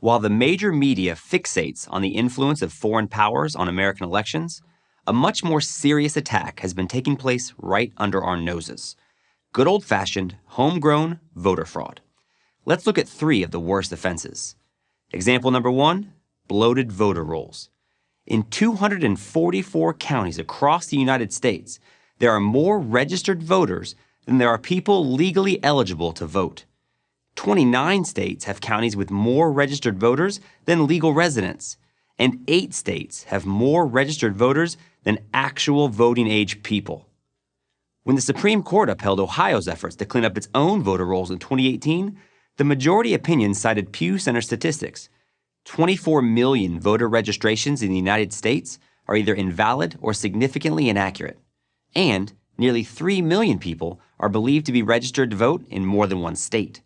While the major media fixates on the influence of foreign powers on American elections, a much more serious attack has been taking place right under our noses. Good old-fashioned, homegrown voter fraud. Let's look at 3 of the worst offenses. Example number 1, bloated voter rolls. In 244 counties across the United States, there are more registered voters than there are people legally eligible to vote. 29 states have counties with more registered voters than legal residents, and 8 states have more registered voters than actual voting age people. When the Supreme Court upheld Ohio's efforts to clean up its own voter rolls in 2018, the majority opinion cited Pew Center statistics. 24 million voter registrations in the United States are either invalid or significantly inaccurate, and nearly 3 million people are believed to be registered to vote in more than one state.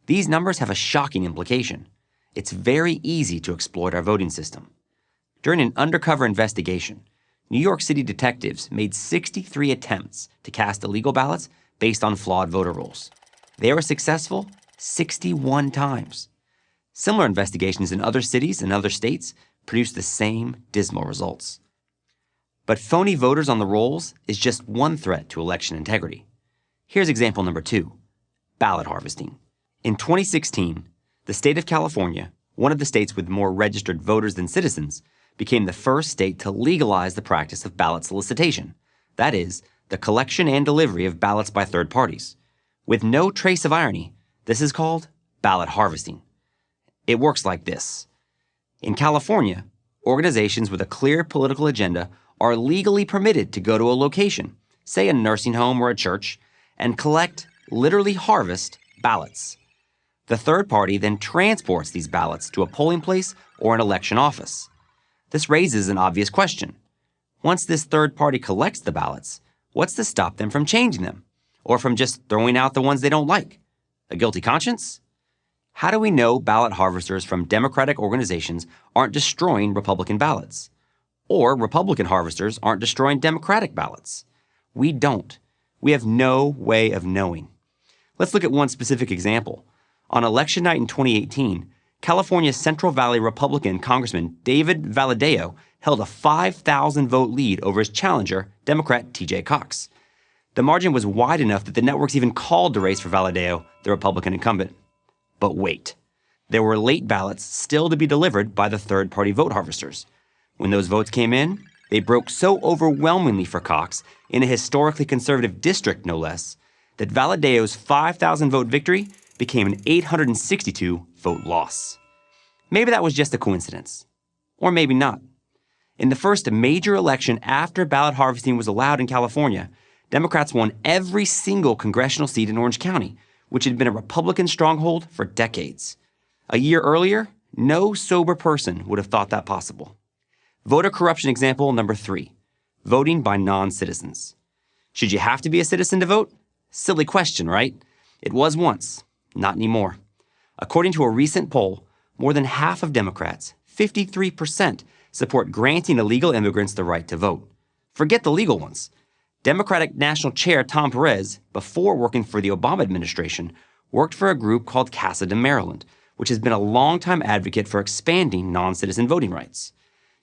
These numbers have a shocking implication. It's very easy to exploit our voting system. During an undercover investigation, New York City detectives made 63 attempts to cast illegal ballots based on flawed voter rolls. They were successful 61 times. Similar investigations in other cities and other states produced the same dismal results. But phony voters on the rolls is just one threat to election integrity. Here's example number 2, ballot harvesting. In 2016, the state of California, one of the states with more registered voters than citizens, became the first state to legalize the practice of ballot solicitation. That is, the collection and delivery of ballots by third parties. With no trace of irony, this is called ballot harvesting. It works like this. In California, organizations with a clear political agenda are legally permitted to go to a location, say a nursing home or a church, and collect, literally harvest, ballots. The third party then transports these ballots to a polling place or an election office. This raises an obvious question. Once this third party collects the ballots, what's to stop them from changing them? Or from just throwing out the ones they don't like? A guilty conscience? How do we know ballot harvesters from Democratic organizations aren't destroying Republican ballots? Or Republican harvesters aren't destroying Democratic ballots? We don't. We have no way of knowing. Let's look at one specific example. On election night in 2018, California's Central Valley Republican Congressman David Valadao held a 5,000 vote lead over his challenger, Democrat T.J. Cox. The margin was wide enough that the networks even called the race for Valadao the Republican incumbent. But wait, there were late ballots still to be delivered by the third-party vote harvesters. When those votes came in, they broke so overwhelmingly for Cox, in a historically conservative district no less, that Valadao's 5,000 vote victory became an 862 vote loss. Maybe that was just a coincidence. Or maybe not. In the first major election after ballot harvesting was allowed in California, Democrats won every single congressional seat in Orange County, which had been a Republican stronghold for decades. A year earlier, no sober person would have thought that possible. Voter corruption example number 3, voting by non-citizens. Should you have to be a citizen to vote? Silly question, right? It was once, not anymore. According to a recent poll, more than half of Democrats, 53%, support granting illegal immigrants the right to vote. Forget the legal ones. Democratic National Chair Tom Perez, before working for the Obama administration, worked for a group called Casa de Maryland, which has been a longtime advocate for expanding non-citizen voting rights.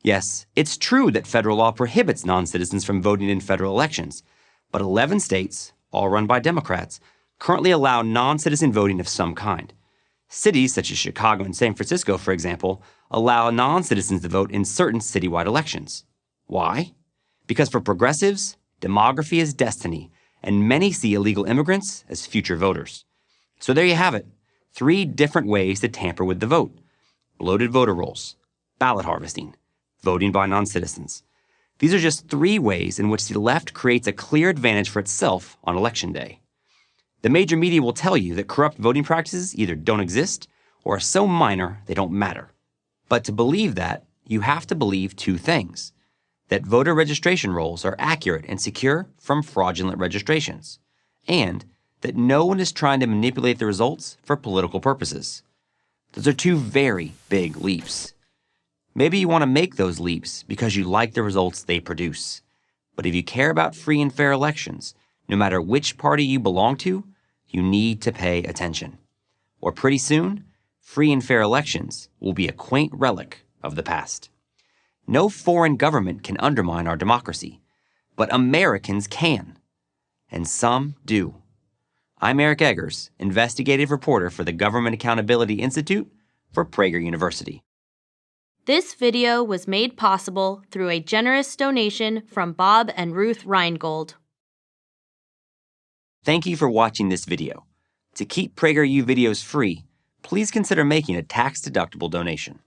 Yes, it's true that federal law prohibits non-citizens from voting in federal elections, but 11 states, all run by Democrats, currently allow non-citizen voting of some kind. Cities such as Chicago and San Francisco, for example, allow non-citizens to vote in certain citywide elections. Why? Because for progressives, demography is destiny, and many see illegal immigrants as future voters. So there you have it, 3 different ways to tamper with the vote. Bloated voter rolls, ballot harvesting, voting by non-citizens. These are just 3 ways in which the left creates a clear advantage for itself on Election Day. The major media will tell you that corrupt voting practices either don't exist or are so minor they don't matter. But to believe that, you have to believe 2 things. That voter registration rolls are accurate and secure from fraudulent registrations, and that no one is trying to manipulate the results for political purposes. Those are 2 very big leaps. Maybe you want to make those leaps because you like the results they produce. But if you care about free and fair elections, no matter which party you belong to, you need to pay attention. Or pretty soon, free and fair elections will be a quaint relic of the past. No foreign government can undermine our democracy, but Americans can, and some do. I'm Eric Eggers, investigative reporter for the Government Accountability Institute for Prager University. This video was made possible through a generous donation from Bob and Ruth Reingold. Thank you for watching this video. To keep PragerU videos free, please consider making a tax-deductible donation.